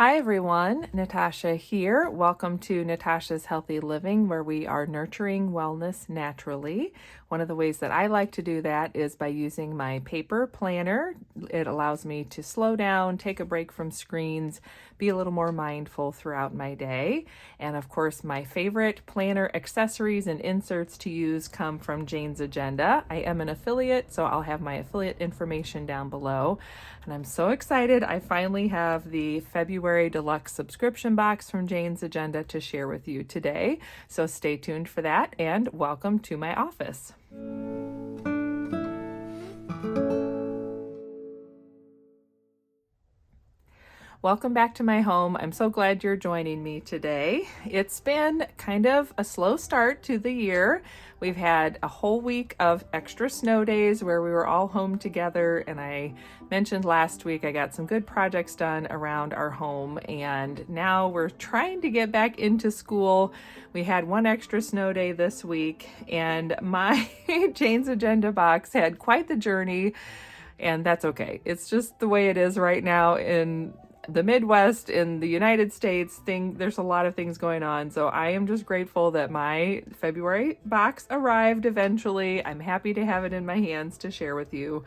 Hi everyone, Natasha here. Welcome to Natasha's Healthy Living, where we are nurturing wellness naturally. One of the ways that I like to do that is by using my paper planner. It allows me to slow down, take a break from screens, be a little more mindful throughout my day. And of course, my favorite planner accessories and inserts to use come from Jane's Agenda. I am an affiliate, so I'll have my affiliate information down below. And I'm so excited. I finally have the February Deluxe Subscription Box from Jane's Agenda to share with you today. So stay tuned for that and welcome to my office. Welcome back to my home. I'm so glad you're joining me today. It's been kind of a slow start to the year. We've had a whole week of extra snow days where we were all home together, and I mentioned last week I got some good projects done around our home, and now we're trying to get back into school. We had one extra snow day this week, and my Jane's Agenda box had quite the journey, and that's okay. It's just the way it is right now in the Midwest, in the United States. There's a lot of things going on, so I am just grateful that my February box arrived eventually. I'm happy to have it in my hands to share with you.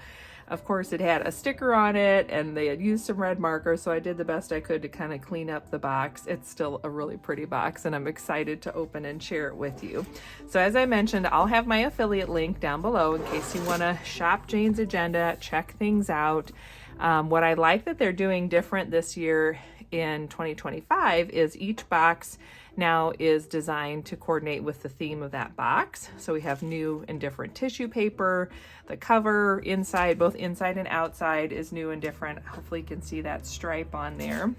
Of course, it had a sticker on it and they had used some red marker, so I did the best I could to kind of clean up the box. It's still a really pretty box and I'm excited to open and share it with you. So as I mentioned, I'll have my affiliate link down below in case you want to shop Jane's Agenda, check things out. What I like that they're doing different this year in 2025 is each box now is designed to coordinate with the theme of that box. So we have new and different tissue paper. The cover inside, both inside and outside, is new and different. Hopefully you can see that stripe on there.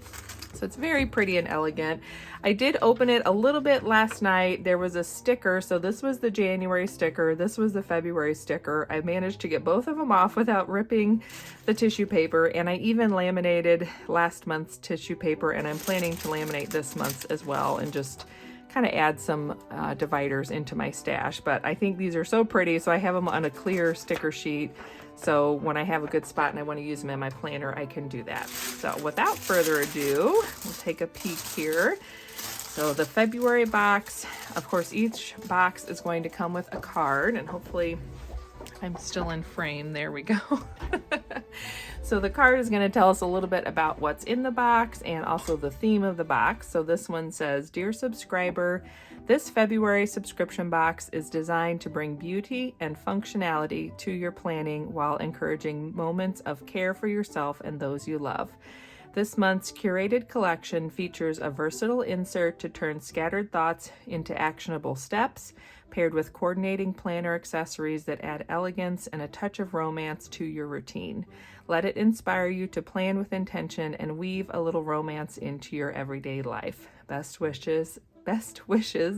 So it's very pretty and elegant. I did open it a little bit last night. There was a sticker. So this was the January sticker. This was the February sticker. I managed to get both of them off without ripping the tissue paper. And I even laminated last month's tissue paper, and I'm planning to laminate this month's as well and just kind of add some dividers into my stash. But I think these are so pretty, so I have them on a clear sticker sheet. So when I have a good spot and I want to use them in my planner, I can do that. So without further ado, we'll take a peek here. So the February box, of course, each box is going to come with a card, and hopefully I'm still in frame. There we go. So the card is going to tell us a little bit about what's in the box and also the theme of the box. So this one says, "Dear subscriber, this February subscription box is designed to bring beauty and functionality to your planning while encouraging moments of care for yourself and those you love. This month's curated collection features a versatile insert to turn scattered thoughts into actionable steps, paired with coordinating planner accessories that add elegance and a touch of romance to your routine. Let it inspire you to plan with intention and weave a little romance into your everyday life. Best wishes,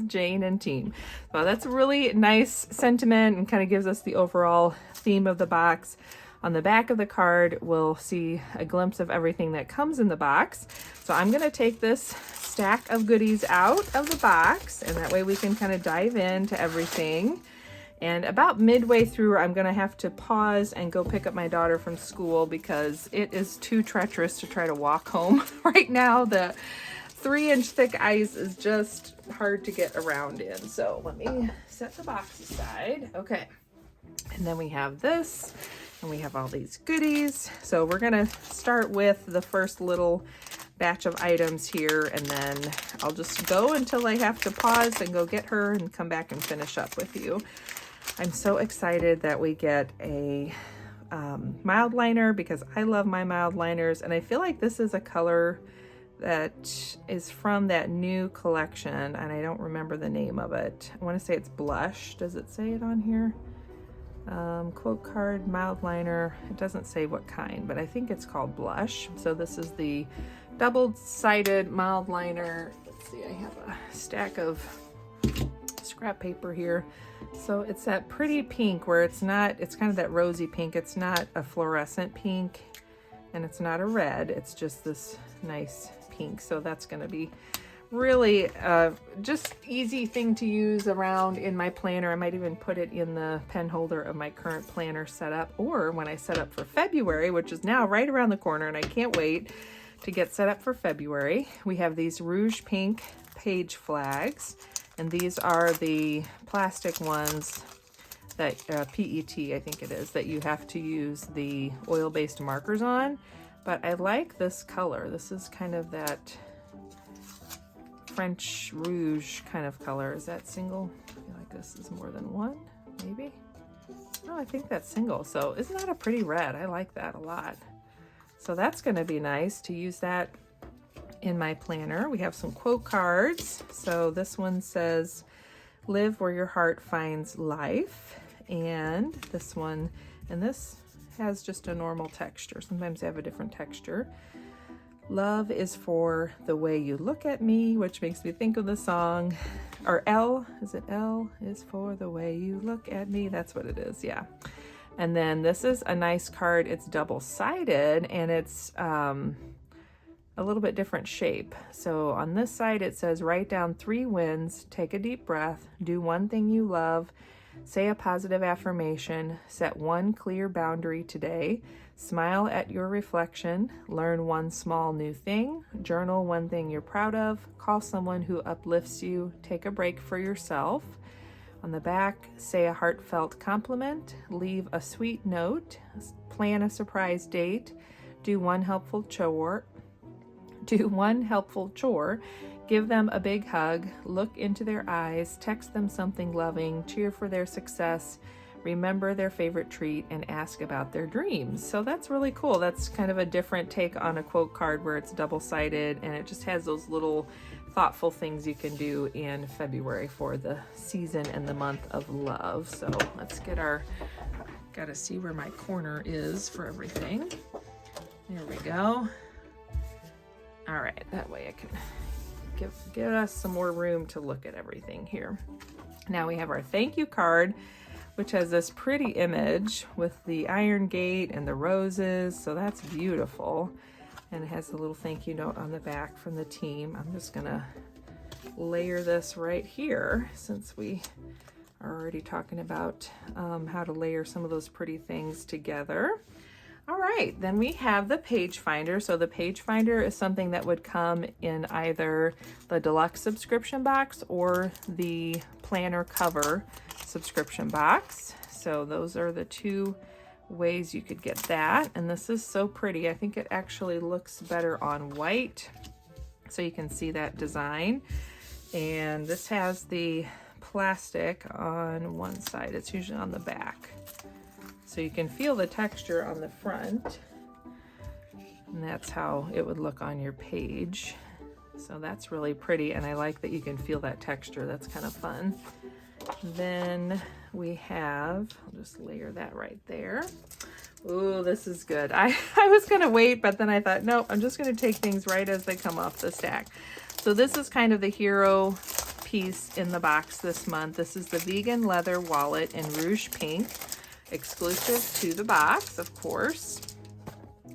Jane and team." Well, that's a really nice sentiment and kind of gives us the overall theme of the box. On the back of the card, we'll see a glimpse of everything that comes in the box. So I'm going to take this stack of goodies out of the box, and that way we can kind of dive into everything. And about midway through, I'm going to have to pause and go pick up my daughter from school because it is too treacherous to try to walk home right now. The 3-inch thick ice is just hard to get around in. So let me set the box aside. Okay. And then we have this, and we have all these goodies. So we're going to start with the first little batch of items here, and then I'll just go until I have to pause and go get her and come back and finish up with you. I'm so excited that we get a mild liner because I love my mild liners, and I feel like this is a color that is from that new collection, and I don't remember the name of it. I want to say it's Blush. Does it say it on here? Quote card, mild liner. It doesn't say what kind, but I think it's called Blush. So this is the double-sided mild liner. Let's see, I have a stack of scrap paper here. So it's that pretty pink where it's kind of that rosy pink. It's not a fluorescent pink, and it's not a red. It's just this nice pink. So that's going to be really just easy thing to use around in my planner. I might even put it in the pen holder of my current planner setup, or when I set up for February, which is now right around the corner, and I can't wait to get set up for February, we have these rouge pink page flags, and these are the plastic ones that PET, I think it is, that you have to use the oil-based markers on. But I like this color. This is kind of that French rouge kind of color. Is that single? I feel like this is more than one, maybe. Oh, I think that's single. So isn't that a pretty red? I like that a lot. So that's going to be nice to use that in my planner. We have some quote cards. So this one says, "Live where your heart finds life." And this one, and this has just a normal texture. Sometimes they have a different texture. "Love is for the way you look at me," which makes me think of the song. Or L, is it L is for the way you look at me? That's what it is, yeah. And then this is a nice card. It's double-sided, and it's a little bit different shape. So on this side it says, "Write down 3 wins, take a deep breath, do one thing you love, say a positive affirmation, set one clear boundary today, smile at your reflection, learn one small new thing, journal one thing you're proud of, call someone who uplifts you, take a break for yourself." On the back, say a heartfelt compliment, leave a sweet note, plan a surprise date, do one helpful chore, give them a big hug, look into their eyes, text them something loving, cheer for their success, remember their favorite treat, and ask about their dreams. So that's really cool. That's kind of a different take on a quote card where it's double-sided, and it just has those little thoughtful things you can do in February for the season and the month of love. So let's get gotta see where my corner is for everything. There we go. All right, that way I can give us some more room to look at everything here. Now we have our thank you card, which has this pretty image with the iron gate and the roses. So that's beautiful. And it has a little thank you note on the back from the team. I'm just gonna layer this right here since we are already talking about how to layer some of those pretty things together. All right, then we have the page finder. So the page finder is something that would come in either the deluxe subscription box or the planner cover subscription box. So those are the 2 ways you could get that. And this is so pretty. I think it actually looks better on white, so you can see that design. And this has the plastic on one side. It's usually on the back, so you can feel the texture on the front, and that's how it would look on your page. So that's really pretty, and I like that you can feel that texture. That's kind of fun. Then we have, I'll just layer that right there. Ooh, this is good. I was gonna wait, but then I thought, nope, I'm just gonna take things right as they come off the stack. So this is kind of the hero piece in the box this month. This is the vegan leather wallet in rouge pink, exclusive to the box, of course.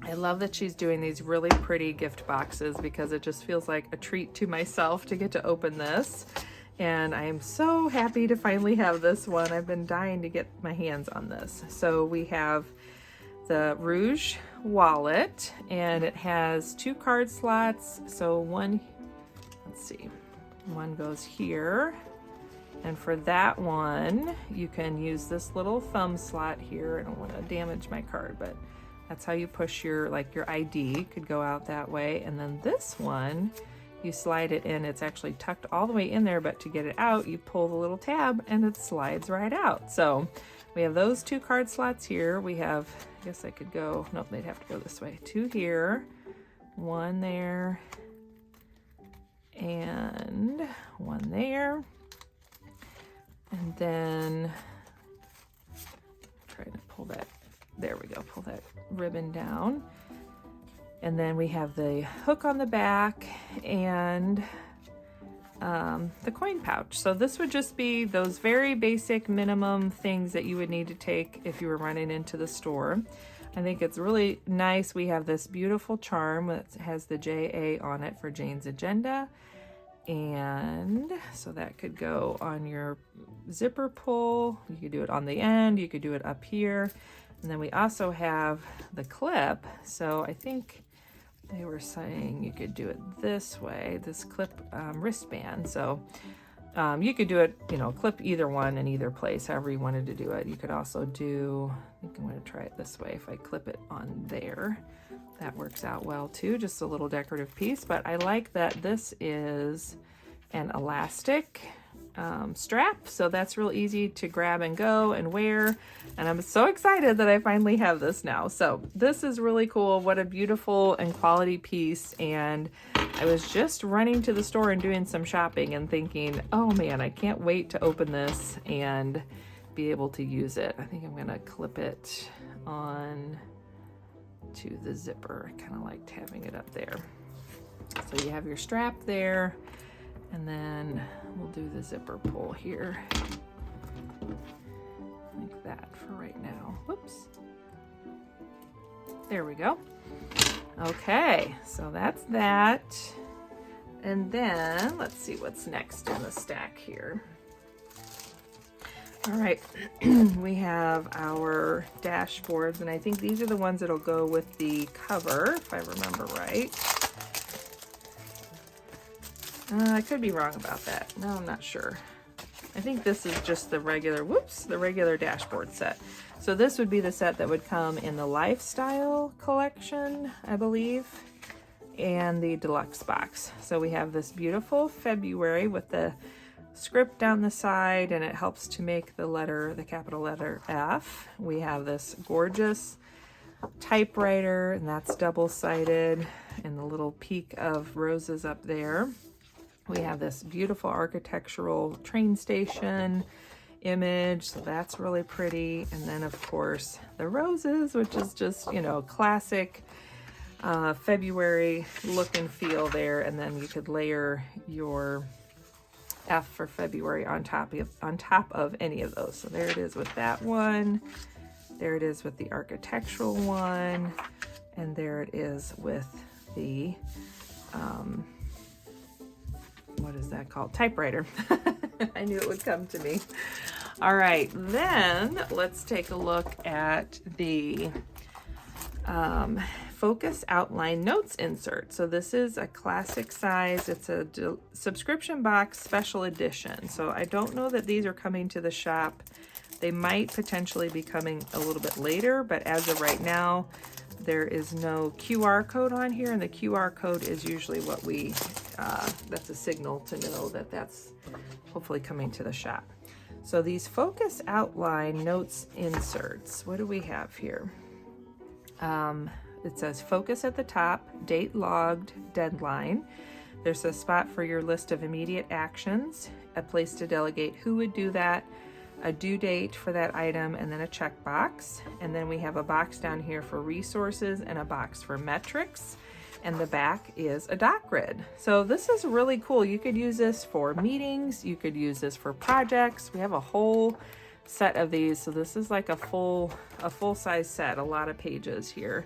I love that she's doing these really pretty gift boxes because it just feels like a treat to myself to get to open this. And I am so happy to finally have this one. I've been dying to get my hands on this. So we have the rouge wallet, and it has 2 card slots. So one, let's see, one goes here. And for that one, you can use this little thumb slot here. I don't want to damage my card, but that's how you push your ID could go out that way. And then this one, you slide it in. It's actually tucked all the way in there, but to get it out, you pull the little tab and it slides right out. So we have those 2 card slots here. We have, I guess I could go, nope, they'd have to go this way. 2 here, 1 there, and 1 there. And then try to pull that, there we go, pull that ribbon down. And then we have the hook on the back and the coin pouch. So this would just be those very basic minimum things that you would need to take if you were running into the store. I think it's really nice. We have this beautiful charm that has the JA on it for Jane's Agenda. And so that could go on your zipper pull. You could do it on the end. You could do it up here. And then we also have the clip. So I think they were saying you could do it this way, this clip wristband. So you could do it, you know, clip either one in either place, however you wanted to do it. You could also do, I think I'm going to try it this way. If I clip it on there, that works out well too, just a little decorative piece. But I like that this is an elastic strap, so that's real easy to grab and go and wear, and I'm so excited that I finally have this now. So this is really cool. What a beautiful and quality piece. And I was just running to the store and doing some shopping and thinking, oh man, I can't wait to open this and be able to use it. I think I'm gonna clip it on to the zipper. I kind of liked having it up there. So you have your strap there, and then we'll do the zipper pull here, like that for right now. Whoops. There we go. Okay, so that's that. And then let's see what's next in the stack here. All right, we have our dashboards, and I think these are the ones that'll go with the cover, if I remember right. I could be wrong about that. No, I'm not sure. I think this is just the regular, the regular dashboard set. So this would be the set that would come in the Lifestyle collection, I believe, and the Deluxe box. So we have this beautiful February with the script down the side, and it helps to make the letter, the capital letter F. We have this gorgeous typewriter, and that's double-sided, and the little peak of roses up there. We have this beautiful architectural train station image, so that's really pretty. And then of course the roses, which is just, you know, classic February look and feel there. And then you could layer your F for February on top of any of those. So there it is with that one. There it is with the architectural one. And there it is with the what is that called? Typewriter. I knew it would come to me. All right, then let's take a look at the Focus Outline Notes insert. So this is a classic size. It's a subscription box special edition. So I don't know that these are coming to the shop. They might potentially be coming a little bit later, but as of right now, there is no QR code on here, and the QR code is usually what we, that's a signal to know that that's hopefully coming to the shop. So these Focus Outline Notes inserts, what do we have here? It says focus at the top, date logged, deadline. There's a spot for your list of immediate actions, a place to delegate who would do that, a due date for that item, and then a checkbox. And then we have a box down here for resources and a box for metrics. And the back is a dot grid. So this is really cool. You could use this for meetings. You could use this for projects. We have a whole set of these. So this is like a full size set, a lot of pages here.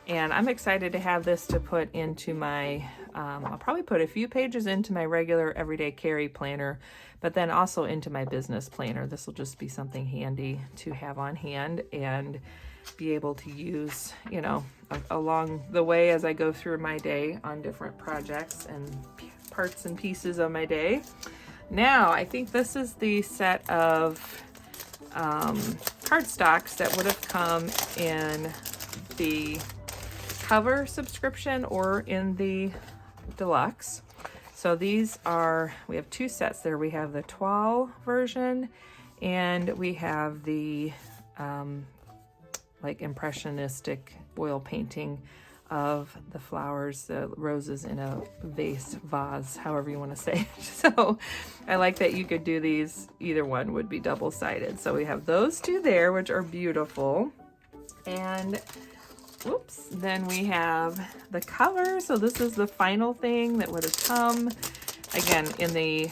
And I'm excited to have this to put into my, I'll probably put a few pages into my regular everyday carry planner, but then also into my business planner. This will just be something handy to have on hand and be able to use, you know, along the way as I go through my day on different projects and parts and pieces of my day. Now, I think this is the set of cardstocks that would have come in the cover subscription or in the deluxe. So these are, we have two sets there. We have the toile version, and we have the like impressionistic oil painting of the flowers, the roses in a vase, however you want to say it. So I like that you could do these, either one would be double-sided. So we have those two there, which are beautiful. And whoops, then we have the cover. So this is the final thing that would have come, again, in the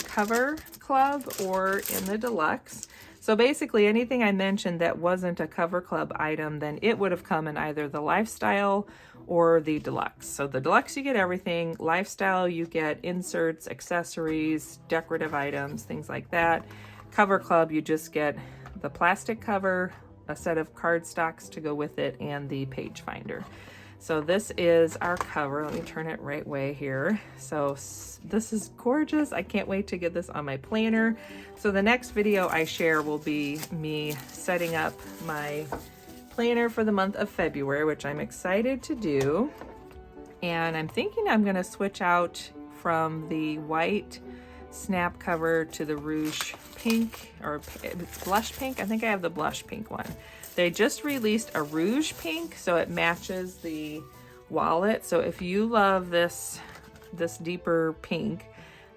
cover club or in the deluxe. So basically anything I mentioned that wasn't a cover club item, then it would have come in either the lifestyle or the deluxe. So the deluxe, you get everything. Lifestyle, you get inserts, accessories, decorative items, things like that. Cover club, you just get the plastic cover, a set of cardstocks to go with it, and the page finder. So this is our cover. Let me turn it right way here. So this is gorgeous. I can't wait to get this on my planner. So the next video I share will be me setting up my planner for the month of February, which I'm excited to do. And I'm thinking I'm gonna switch out from the white snap cover to the rouge pink, or it's blush pink. I think I have the blush pink one. They just released a rouge pink, so it matches the wallet. So if you love this deeper pink,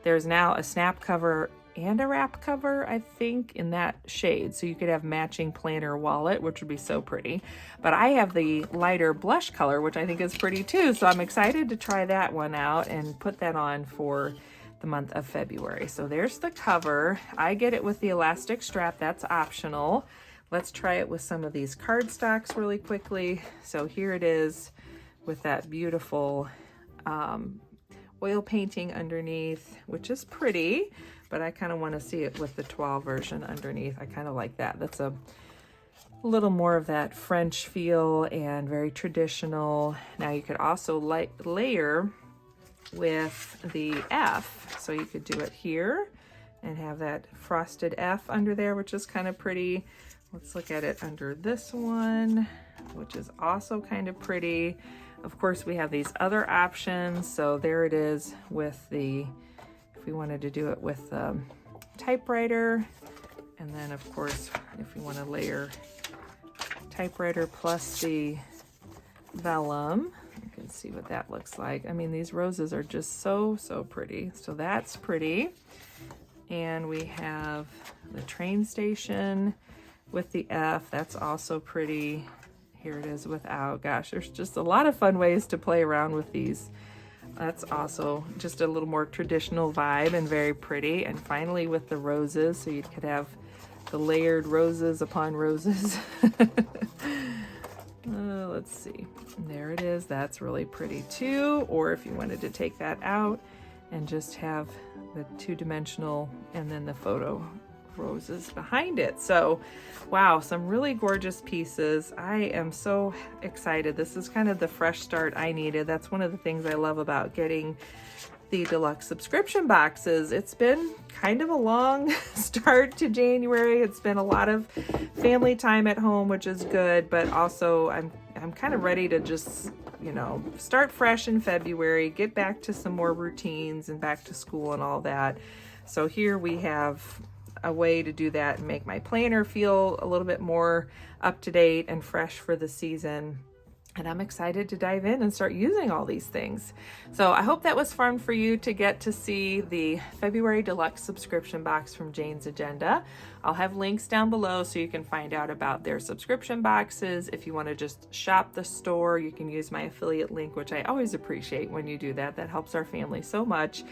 there's now a snap cover and a wrap cover, I think, in that shade. So you could have matching planner wallet, which would be so pretty. But I have the lighter blush color, which I think is pretty too. So I'm excited to try that one out and put that on for the month of February. So there's the cover. I get it with the elastic strap. That's optional. Let's try it with some of these cardstocks really quickly. So here it is with that beautiful oil painting underneath, which is pretty, but I kind of want to see it with the 12 version underneath. I kind of like that. That's a little more of that French feel and very traditional. Now you could also layer with the F. So you could do it here and have that frosted F under there, which is kind of pretty. Let's look at it under this one, which is also kind of pretty. Of course, we have these other options. So there it is with the, if we wanted to do it with the typewriter. And then of course, if we want to layer typewriter plus the vellum, you can see what that looks like. I mean, these roses are just so pretty. So that's pretty. And we have the train station with the F. That's also pretty. Here it is without. Gosh, there's just a lot of fun ways to play around with these. That's also just a little more traditional vibe and very pretty. And finally with the roses, so you could have the layered roses upon roses. Let's see. There it is. That's really pretty too. Or if you wanted to take that out and just have the two-dimensional and then the photo roses behind it. So wow, some really gorgeous pieces. I am so excited. This is kind of the fresh start I needed. That's one of the things I love about getting the deluxe subscription boxes. It's been kind of a long start to January. It's been a lot of family time at home, which is good, but also I'm kind of ready to just, you know, start fresh in February, get back to some more routines and back to school and all that. So here we have a way to do that and make my planner feel a little bit more up to date and fresh for the season. And I'm excited to dive in and start using all these things. So I hope that was fun for you to get to see the February Deluxe Subscription Box from Jane's Agenda. I'll have links down below so you can find out about their subscription boxes. If you want to just shop the store, you can use my affiliate link, which I always appreciate when you do that. That helps our family so much.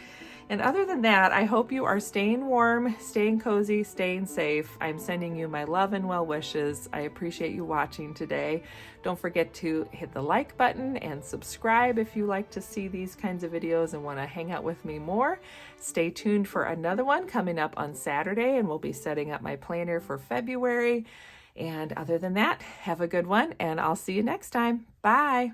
And other than that, I hope you are staying warm, staying cozy, staying safe. I'm sending you my love and well wishes. I appreciate you watching today. Don't forget to hit the like button and subscribe if you like to see these kinds of videos and want to hang out with me more. Stay tuned for another one coming up on Saturday, and we'll be setting up my planner for February. And other than that, have a good one, and I'll see you next time. Bye.